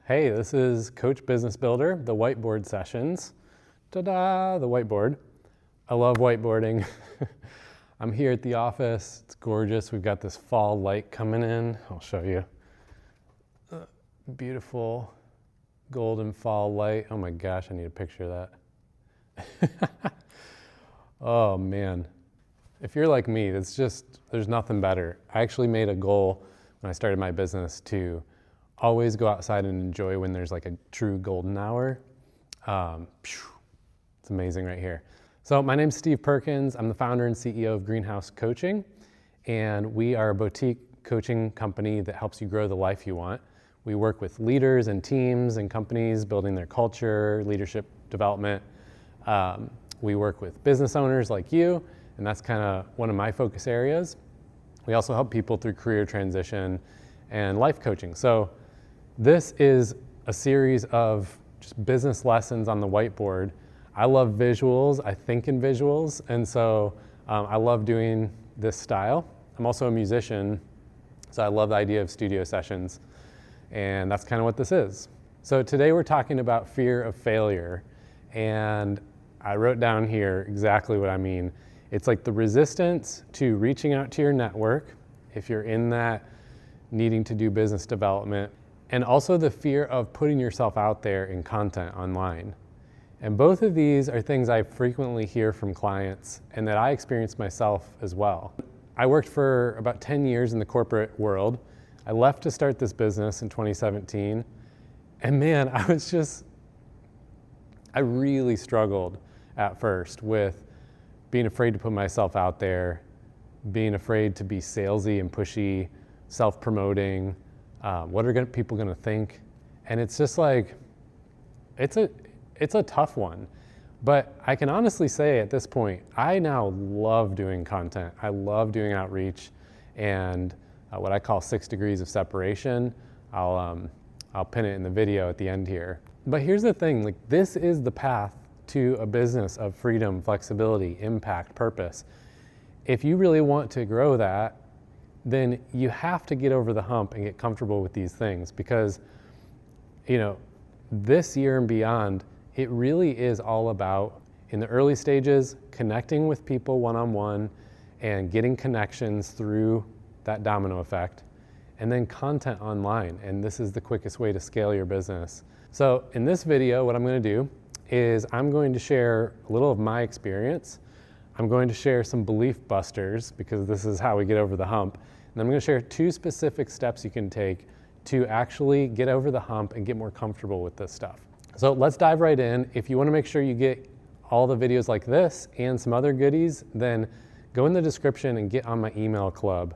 Hey, this is Coach Business Builder, the whiteboard sessions. Ta-da, the whiteboard. I love whiteboarding. I'm here at the office. It's gorgeous. We've got this fall light coming in. I'll show you. Beautiful golden fall light. Oh my gosh, I need a picture of that. Oh man. If you're like me, there's nothing better. I actually made a goal when I started my business to always go outside and enjoy when there's like a true golden hour. It's amazing right here. So my name's Steve Perkins. I'm the founder and CEO of Greenhouse Coaching, and we are a boutique coaching company that helps you grow the life you want. We work with leaders and teams and companies building their culture, leadership development. We work with business owners like you, and that's kind of one of my focus areas. We also help people through career transition and life coaching. So this is a series of just business lessons on the whiteboard. I love visuals, I think in visuals, and so I love doing this style. I'm also a musician, so I love the idea of studio sessions, and that's kind of what this is. So today we're talking about fear of failure, and I wrote down here exactly what I mean. It's like the resistance to reaching out to your network, if you're in that needing to do business development, and also the fear of putting yourself out there in content online. And both of these are things I frequently hear from clients and that I experience myself as well. I worked for about 10 years in the corporate world. I left to start this business in 2017. And man, I really struggled at first with being afraid to put myself out there, being afraid to be salesy and pushy, self-promoting. What are people gonna think? And it's just like, it's a tough one. But I can honestly say at this point, I now love doing content. I love doing outreach and what I call 6 degrees of separation. I'll pin it in the video at the end here. But here's the thing, like this is the path to a business of freedom, flexibility, impact, purpose. If you really want to grow that, then you have to get over the hump and get comfortable with these things because, this year and beyond, it really is all about, in the early stages, connecting with people one-on-one and getting connections through that domino effect, and then content online. And this is the quickest way to scale your business. So in this video, what I'm going to do is I'm going to share a little of my experience. I'm going to share some belief busters because this is how we get over the hump. And I'm going to share 2 specific steps you can take to actually get over the hump and get more comfortable with this stuff. So let's dive right in. If you want to make sure you get all the videos like this and some other goodies, then go in the description and get on my email club.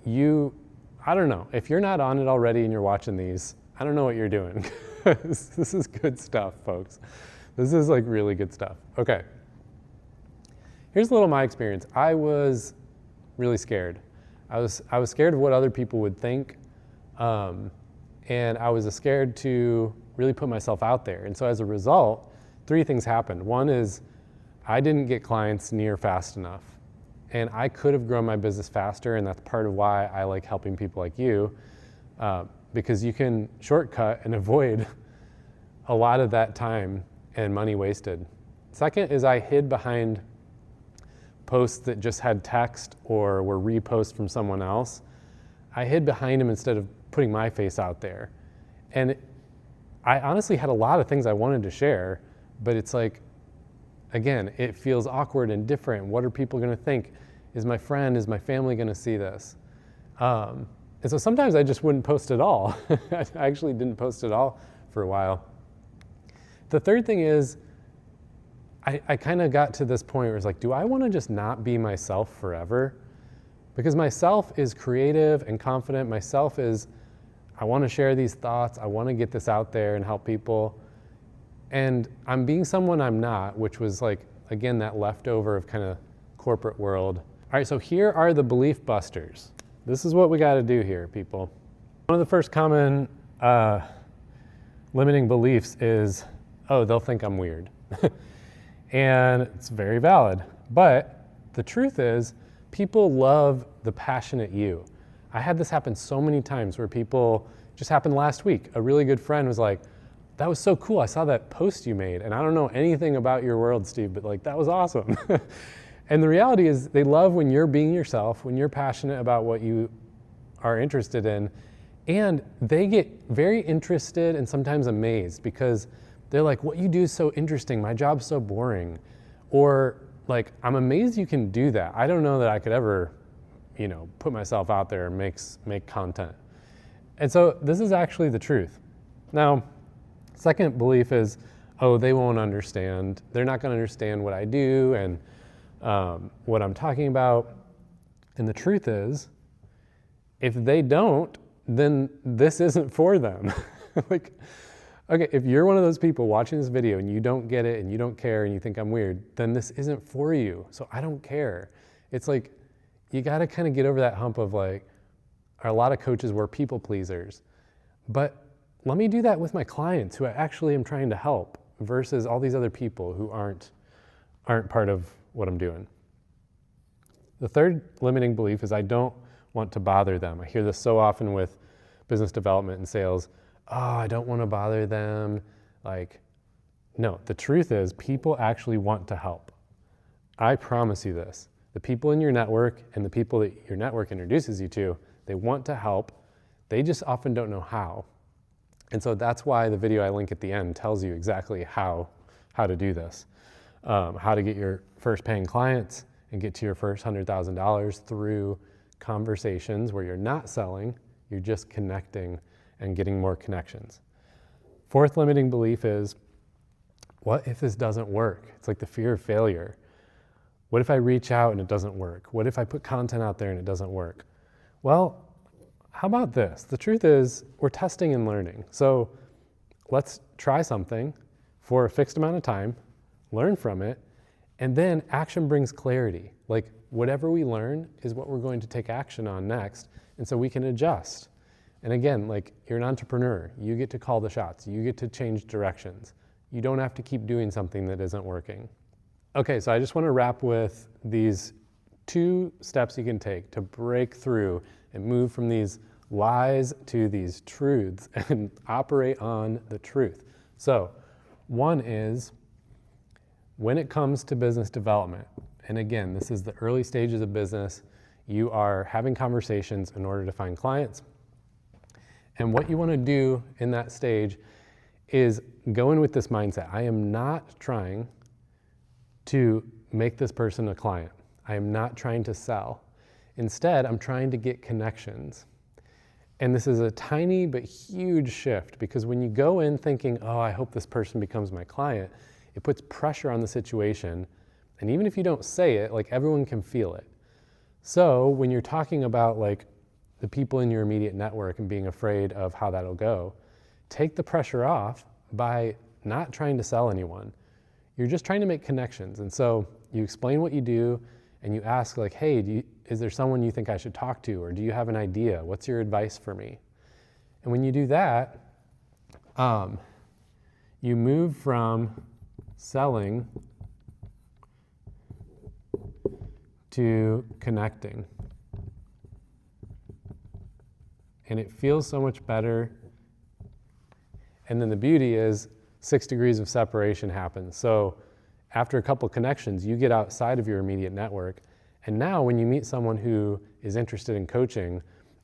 I don't know, if you're not on it already and you're watching these, I don't know what you're doing. This is good stuff, folks. This is like really good stuff. Okay. Here's a little of my experience. I was really scared. I was scared of what other people would think, and I was scared to really put myself out there. And so as a result, 3 things happened. One is I didn't get clients near fast enough, and I could have grown my business faster, and that's part of why I like helping people like you, because you can shortcut and avoid a lot of that time and money wasted. Second is I hid behind posts that just had text or were reposts from someone else. I hid behind them instead of putting my face out there. And I honestly had a lot of things I wanted to share, but it's like, again, it feels awkward and different. What are people gonna think? Is my family gonna see this? And so sometimes I just wouldn't post at all. I actually didn't post at all for a while. The third thing is, I kind of got to this point where it's like, do I want to just not be myself forever? Because myself is creative and confident. Myself is, I want to share these thoughts. I want to get this out there and help people. And I'm being someone I'm not, which was like, again, that leftover of kind of corporate world. All right, so here are the belief busters. This is what we got to do here, people. One of the first common limiting beliefs is, oh, they'll think I'm weird. And it's very valid. But the truth is, people love the passionate you. I had this happen so many times where people just happened last week. A really good friend was like, that was so cool. I saw that post you made, and I don't know anything about your world, Steve, but like, that was awesome. And the reality is they love when you're being yourself, when you're passionate about what you are interested in, and they get very interested and sometimes amazed because they're like, what you do is so interesting. My job's so boring. Or like, I'm amazed you can do that. I don't know that I could ever, put myself out there and make content. And so this is actually the truth. Now, second belief is, oh, they won't understand. They're not going to understand what I do and what I'm talking about. And the truth is, if they don't, then this isn't for them. Like, okay, if you're one of those people watching this video and you don't get it and you don't care and you think I'm weird, then this isn't for you. So I don't care. It's like, you got to kind of get over that hump of like, a lot of coaches were people pleasers. But let me do that with my clients who I actually am trying to help versus all these other people who aren't part of what I'm doing. The third limiting belief is I don't want to bother them. I hear this so often with business development and sales. Oh, I don't want to bother them. Like, no, the truth is people actually want to help. I promise you this. The people in your network and the people that your network introduces you to, they want to help. They just often don't know how. And so that's why the video I link at the end tells you exactly how to do this. How to get your first paying clients and get to your first $100,000 through conversations where you're not selling, you're just connecting and getting more connections. Fourth limiting belief is, what if this doesn't work? It's like the fear of failure. What if I reach out and it doesn't work? What if I put content out there and it doesn't work? Well, how about this? The truth is, we're testing and learning. So let's try something for a fixed amount of time, learn from it, and then action brings clarity. Like, whatever we learn is what we're going to take action on next, and so we can adjust. And again, like, you're an entrepreneur. You get to call the shots. You get to change directions. You don't have to keep doing something that isn't working. Okay, so I just want to wrap with these 2 steps you can take to break through and move from these lies to these truths and operate on the truth. So, one is, when it comes to business development, and again, this is the early stages of business, you are having conversations in order to find clients. And what you want to do in that stage is go in with this mindset. I am not trying to make this person a client. I am not trying to sell. Instead, I'm trying to get connections. And this is a tiny but huge shift, because when you go in thinking, oh, I hope this person becomes my client, it puts pressure on the situation. And even if you don't say it, like, everyone can feel it. So when you're talking about like the people in your immediate network and being afraid of how that'll go, take the pressure off by not trying to sell anyone. You're just trying to make connections. And so you explain what you do and you ask like, hey, is there someone you think I should talk to? Or do you have an idea? What's your advice for me? And when you do that, you move from selling to connecting. And it feels so much better. And then the beauty is 6 degrees of separation happens. So after a couple connections, you get outside of your immediate network. And now when you meet someone who is interested in coaching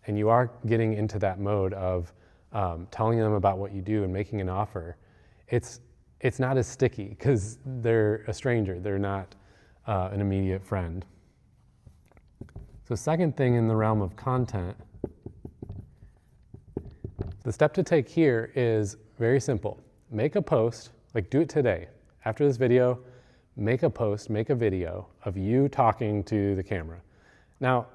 and you are getting into that mode of telling them about what you do and making an offer, it's not as sticky because they're a stranger. They're not an immediate friend. So second thing in the realm of content, the step to take here is very simple. Make a post, like do it today. After this video, make a post, make a video of you talking to the camera. Now,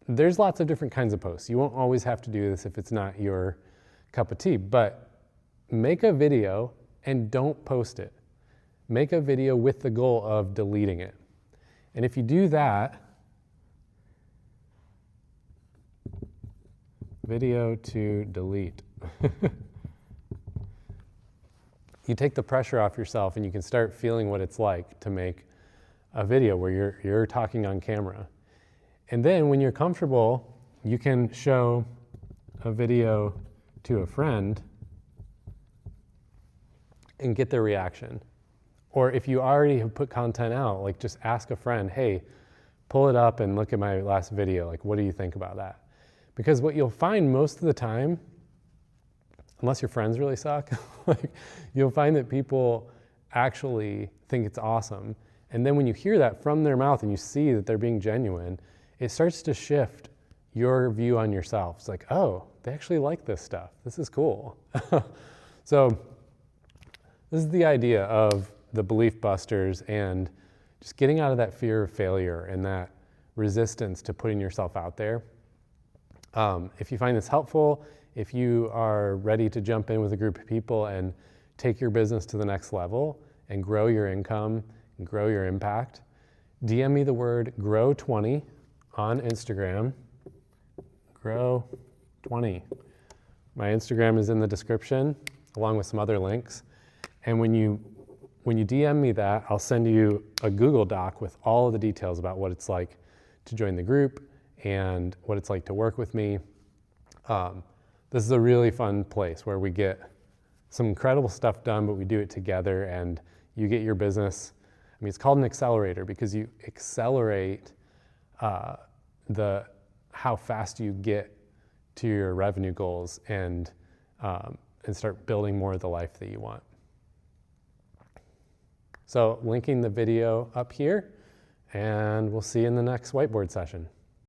there's lots of different kinds of posts. You won't always have to do this if it's not your cup of tea, but make a video and don't post it. Make a video with the goal of deleting it. And if you do that, video to delete. You take the pressure off yourself and you can start feeling what it's like to make a video where you're talking on camera. And then when you're comfortable, you can show a video to a friend and get their reaction. Or if you already have put content out, like just ask a friend, hey, pull it up and look at my last video. Like, what do you think about that? Because what you'll find most of the time, unless your friends really suck, like, you'll find that people actually think it's awesome. And then when you hear that from their mouth and you see that they're being genuine, it starts to shift your view on yourself. It's like, oh, they actually like this stuff. This is cool. So this is the idea of the belief busters and just getting out of that fear of failure and that resistance to putting yourself out there. If you find this helpful, if you are ready to jump in with a group of people and take your business to the next level and grow your income and grow your impact, DM me the word grow20 on Instagram. Grow20. My Instagram is in the description along with some other links. And when you DM me that, I'll send you a Google Doc with all of the details about what it's like to join the group and what it's like to work with me. This is a really fun place where we get some incredible stuff done, but we do it together and you get your business. I mean, it's called an accelerator because you accelerate how fast you get to your revenue goals and start building more of the life that you want. So linking the video up here, and we'll see you in the next whiteboard session.